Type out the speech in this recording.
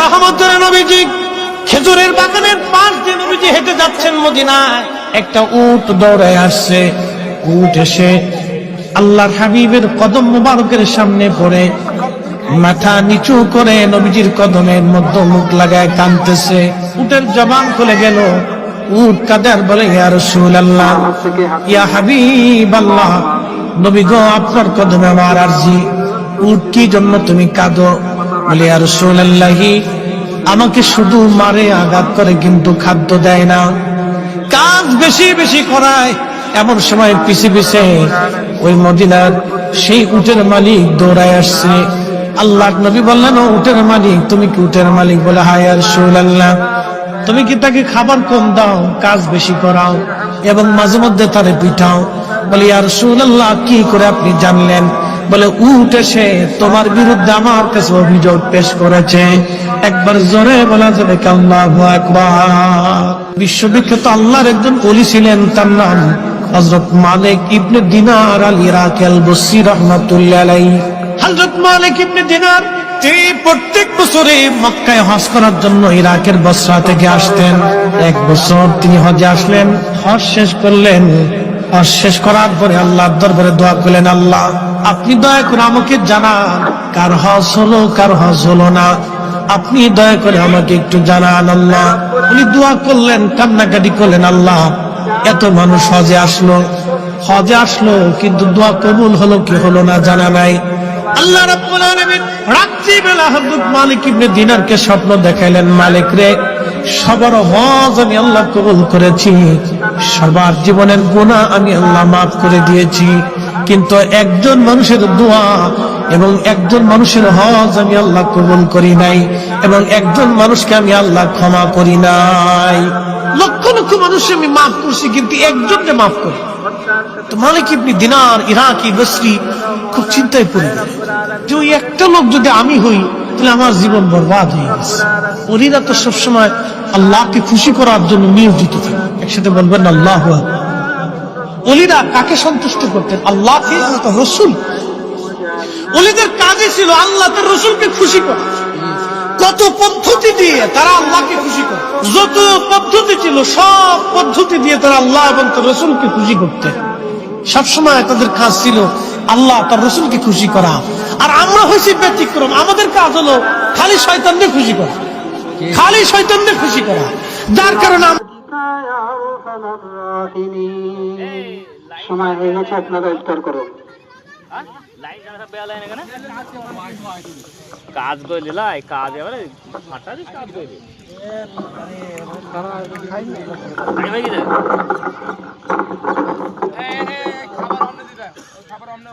রহমতের নবীজি খেজুরের বাগানের পাশ দিয়ে নবীজি হেঁটে যাচ্ছেন মদিনায়। একটা উট দৌড়ায় আসছে। উট এসে আল্লাহর হাবিবের কদম মুবারকের সামনে পড়ে মাথা নিচু করে নবীজির কদমের মধ্যে মুখ লাগায় কাঁদতেছে। উটের জবান খুলে গেল। উট কাঁদে আর বলে, ইয়া রাসূলুল্লাহ, ইয়া হাবিবাল্লাহ, নবী গো, আপনার কদমে আমার আরজি। উট কি জন্য তুমি কাঁদো? বলে, ইয়া রাসূলুল্লাহ, আমাকে শুধু মারে, আঘাত করে, কিন্তু খাদ্য দেয় না, কাজ বেশি বেশি করায়। এমন সময় পিছে পিছে ওই মদিনার সেই উটের মালিক দৌড়ায় আসছে। আল্লাহর নবী বললেন, ও উটের মালিক, তুমি কি উটের মালিক? বলে, হ্যাঁ ইয়া রাসূলুল্লাহ। তুমি কি তাকে খাবার কম দাও, কাজ বেশি করাও, এবং মাঝে মধ্যে তারে পিঠাও? বলে, ইয়া রাসূলুল্লাহ, কি করে আপনি জানলেন? বলে, উট এসে তোমার বিরুদ্ধে আমার কাছে অভিযোগ পেশ করেছে। একবার জোরে বলা যাবে কি আল্লাহু আকবার? বিশ্ববিখ্যাত আল্লাহর একজন ওলি ছিলেন, তার নাম হযরত মালিক ইবনে দিনার আল ইরাকি আল বসরি রাহমাতুল্লাহ আলাইহি। হযরত মালিক ইবনে দিনার তিনি প্রত্যেক বছরে মক্কায় হজ করার জন্য ইরাকের বসরা থেকে আসতেন। এক বছর তিনি হজে আসলেন, হজ শেষ করলেন। হজ শেষ করার পরে আল্লাহর দরবারে দোয়া করলেন, আল্লাহ, আপনি দয়া করে আমাকে জানান কার হজ হলো, কার হজ হলো না। আপনি দয়া করে আমাকে একটু জানান আল্লাহ। উনি দোয়া করলেন, কান্নাকাটি করলেন, আল্লাহ, এত মানুষ হজে আসলো, কিন্তু দোয়া কবুল হলো কি হলো না জানা নাই। আল্লাহ রাব্বুল আলামিন রাত্রিবেলা হযরত মালিক ইবনে দিনারকে স্বপ্ন দেখাইলেন, মালিক রে, সবার হজ আমি আল্লাহ কবুল করেছি, সবার জীবনের গুনাহ আমি আল্লাহ মাফ করে দিয়েছি, কিন্তু একজন মানুষের দোয়া এবং একজন মানুষের হজ আমি আল্লাহ কবুল করি নাই, এবং একজন মানুষকে আমি আল্লাহ ক্ষমা করি নাই। লক্ষ লক্ষ মানুষ আমি মাফ করছি, কিন্তু একজনকে মাফ করি। তো মালিক ইবনে দিনার ইরাকি বসরি খুব চিন্তায় পড়ে গেল যে ওই একটা লোক যদি আমি হই, তাহলে আমার জীবন বরবাদ হয়ে গেছে। ওলিরা তো সবসময় আল্লাহকে খুশি করার জন্য নিয়োজিত থাকে। একসাথে বলবেন আল্লাহু আকবার। ওলিরা কাকে সন্তুষ্ট করতেন? আল্লাহকে, রসুল। ওলিদের কাজই ছিল আল্লাহ তার রসুলকে খুশি করা। কত পদ্ধতি দিয়ে তারা আল্লাহকে খুশি করে, যত পদ্ধতি ছিল সব পদ্ধতি দিয়ে তারা আল্লাহ এবং তার রসুলকে খুশি করতেন। সবসময় তাদের কাজ ছিল আল্লাহ তার রসুলকে খুশি করা। আর আমরা হয়েছি ব্যতিক্রম, আমাদের কাজ হলো খালি শয়তানকে খুশি করা, খালি শয়তানকে খুশি করা। যার কারণে সময় হয়ে গেছে, আপনারা ইফতার করুন। কাজ করে দিলাই, কাজ এবারে ফাটা দিস, কাজ করে দিই খাবার অন্য দিতে, খাবার অন্য